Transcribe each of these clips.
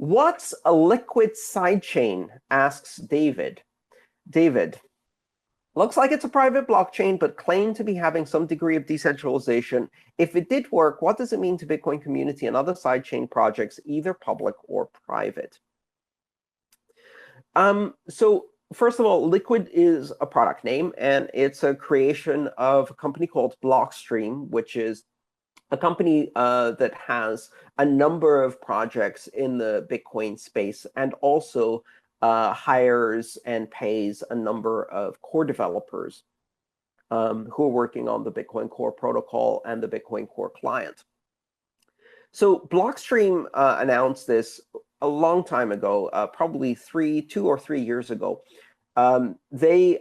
What's a liquid sidechain? Asks David. David, looks like it's a private blockchain, but claimed to be having some degree of decentralization. If it did work, what does it mean to Bitcoin community and other sidechain projects, either public or private? So first of all, Liquid is a product name, and it's a creation of a company called Blockstream, which is a company that has a number of projects in the Bitcoin space and also hires and pays a number of core developers who are working on the Bitcoin Core protocol and the Bitcoin Core client. So Blockstream announced this a long time ago, probably 2 or 3 years ago. They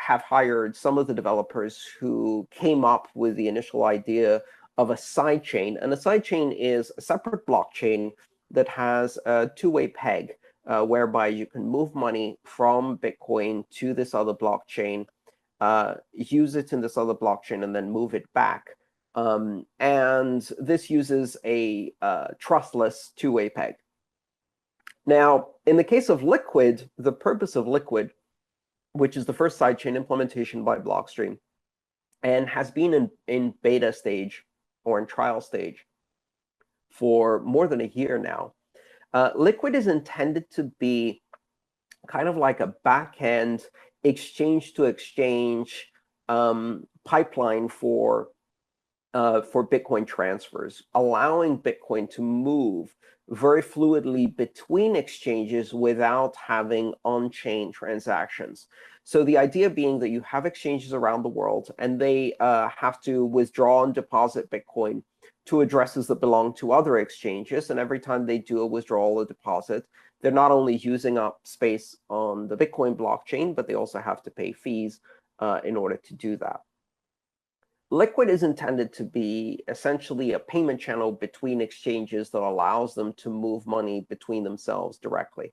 have hired some of the developers who came up with the initial idea of a sidechain. And a sidechain is a separate blockchain that has a two-way peg, whereby you can move money from Bitcoin to this other blockchain, use it in this other blockchain, and then move it back. And this uses a trustless two-way peg. Now, in the case of Liquid, the purpose of Liquid, which is the first sidechain implementation by Blockstream, and has been in beta stage or in trial stage for more than a year now. Liquid is intended to be kind of like a back-end exchange-to-exchange pipeline for Bitcoin transfers, allowing Bitcoin to move very fluidly between exchanges without having on-chain transactions. So the idea being that you have exchanges around the world, and they have to withdraw and deposit Bitcoin to addresses that belong to other exchanges. And every time they do a withdrawal or deposit, they're not only using up space on the Bitcoin blockchain, but they also have to pay fees in order to do that. Liquid is intended to be essentially a payment channel between exchanges that allows them to move money between themselves directly,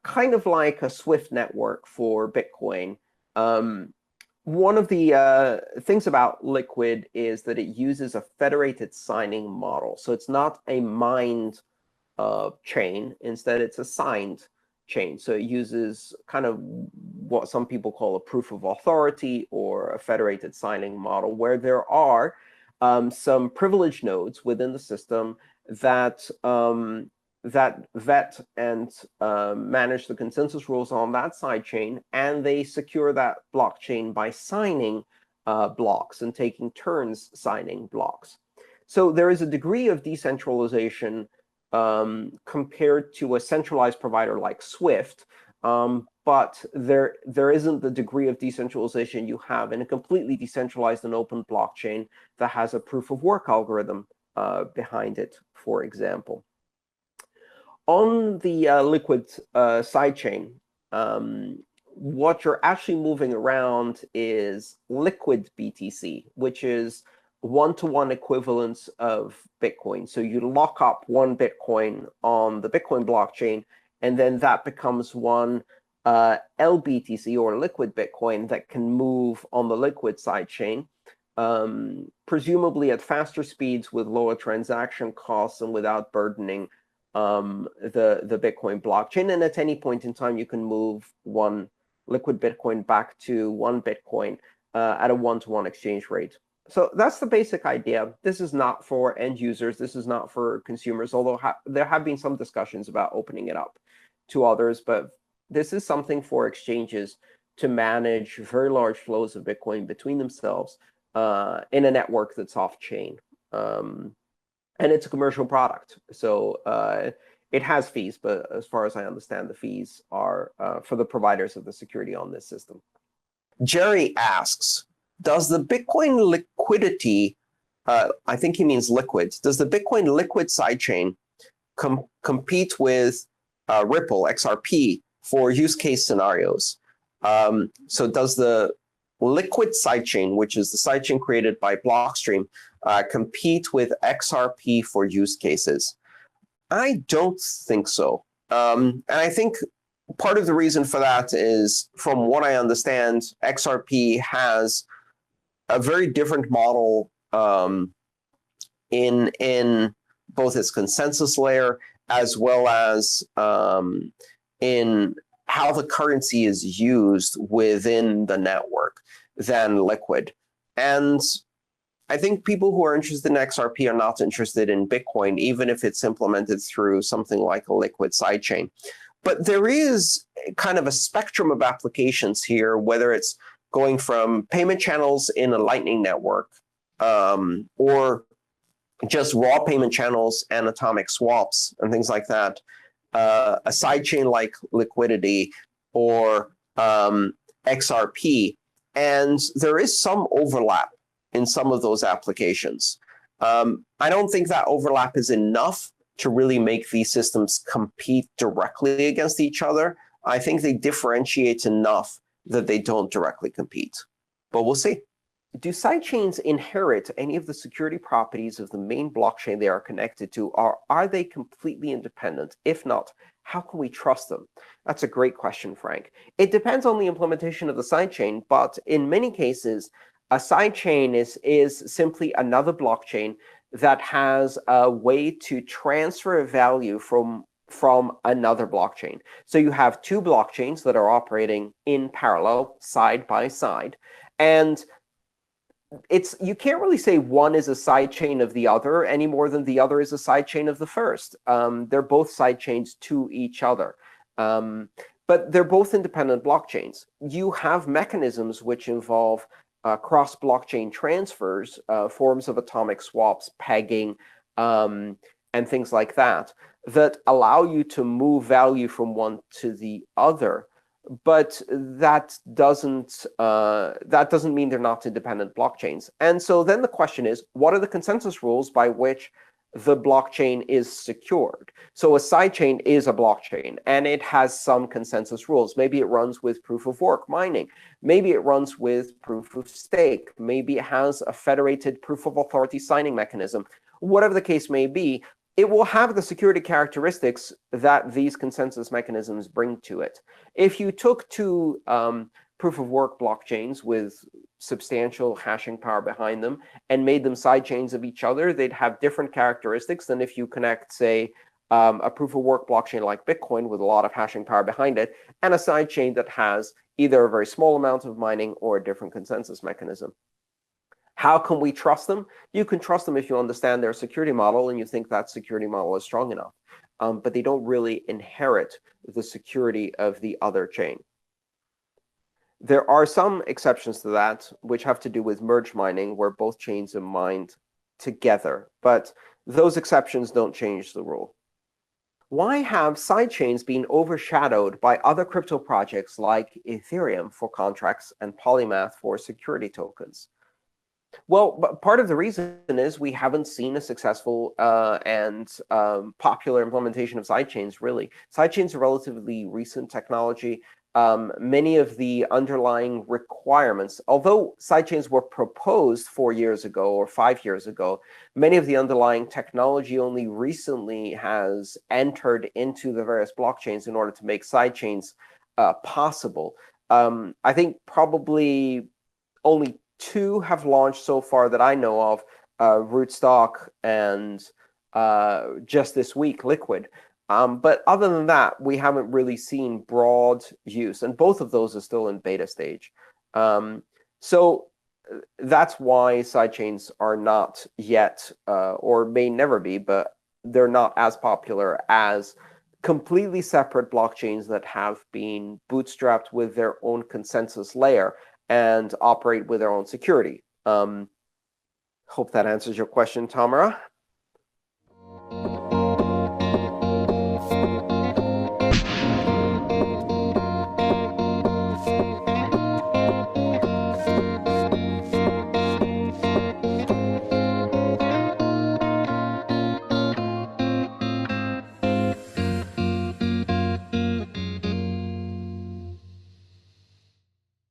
kind of like a Swift network for Bitcoin. One of the things about Liquid is that it uses a federated signing model. So it's not a mined chain. Instead, it's a signed chain. So it uses kind of what some people call a proof of authority or a federated signing model, where there are some privileged nodes within the system that vet and manage the consensus rules on that sidechain, and they secure that blockchain by signing blocks and taking turns signing blocks. So there is a degree of decentralization compared to a centralized provider like Swift, but there isn't the degree of decentralization you have in a completely decentralized and open blockchain that has a proof of work algorithm behind it, for example. On the Liquid sidechain, what you're actually moving around is Liquid BTC, which is one-to-one equivalence of Bitcoin. So you lock up one Bitcoin on the Bitcoin blockchain, and then that becomes one LBTC, or Liquid Bitcoin, that can move on the Liquid sidechain, presumably at faster speeds with lower transaction costs and without burdening the Bitcoin blockchain. And at any point in time, you can move one Liquid Bitcoin back to one Bitcoin at a one-to-one exchange rate. So that's the basic idea. This is not for end users. This is not for consumers, although there have been some discussions about opening it up to others. But this is something for exchanges to manage very large flows of Bitcoin between themselves in a network that's off-chain. And it's a commercial product. So it has fees, but as far as I understand, the fees are for the providers of the security on this system. Jerry asks, does the Bitcoin liquidity, I think he means liquid, does the Bitcoin liquid sidechain compete with Ripple, XRP, for use case scenarios? So does the liquid sidechain, which is the sidechain created by Blockstream, compete with XRP for use cases? I don't think so. And I think part of the reason for that is, from what I understand, XRP has a very different model in both its consensus layer as well as in how the currency is used within the network than Liquid. And I think people who are interested in XRP are not interested in Bitcoin, even if it's implemented through something like a Liquid sidechain. But there is kind of a spectrum of applications here, whether it's going from payment channels in a Lightning network, or just raw payment channels and atomic swaps and things like that, a sidechain like Liquidity or XRP. And there is some overlap in some of those applications. I don't think that overlap is enough to really make these systems compete directly against each other. I think they differentiate enough that they don't directly compete. But we'll see. Do sidechains inherit any of the security properties of the main blockchain they are connected to, or are they completely independent? If not, how can we trust them? That's a great question, Frank. It depends on the implementation of the sidechain, but in many cases, a sidechain is simply another blockchain that has a way to transfer value from another blockchain. So you have two blockchains that are operating in parallel, side by side, and you can't really say one is a sidechain of the other any more than the other is a sidechain of the first. They're both sidechains to each other. But they're both independent blockchains. You have mechanisms which involve cross-blockchain transfers, forms of atomic swaps, pegging, and things like that, that allow you to move value from one to the other. But that doesn't mean they're not independent blockchains. And so then the question is, what are the consensus rules by which the blockchain is secured? So a sidechain is a blockchain, and it has some consensus rules. Maybe it runs with proof of work mining. Maybe it runs with proof of stake. Maybe it has a federated proof of authority signing mechanism. Whatever the case may be, it will have the security characteristics that these consensus mechanisms bring to it. If you took two proof of work blockchains with substantial hashing power behind them and made them sidechains of each other, they'd have different characteristics than if you connect, say, a proof of work blockchain like Bitcoin with a lot of hashing power behind it, and a sidechain that has either a very small amount of mining or a different consensus mechanism. How can we trust them? You can trust them if you understand their security model and you think that security model is strong enough. But they don't really inherit the security of the other chain. There are some exceptions to that, which have to do with merge mining, where both chains are mined together. But those exceptions don't change the rule. Why have sidechains been overshadowed by other crypto projects like Ethereum for contracts and Polymath for security tokens? Well, part of the reason is we haven't seen a successful and popular implementation of sidechains, really. Sidechains are relatively recent technology. Many of the underlying requirements, although sidechains were proposed 4 years ago or 5 years ago, many of the underlying technology only recently has entered into the various blockchains in order to make sidechains possible. I think probably only 2 have launched so far that I know of, Rootstock and just this week, Liquid. But other than that, we haven't really seen broad use, and both of those are still in beta stage. So that's why sidechains are not yet, or may never be, but they're not as popular as completely separate blockchains that have been bootstrapped with their own consensus layer and operate with their own security. Hope that answers your question, Tamara.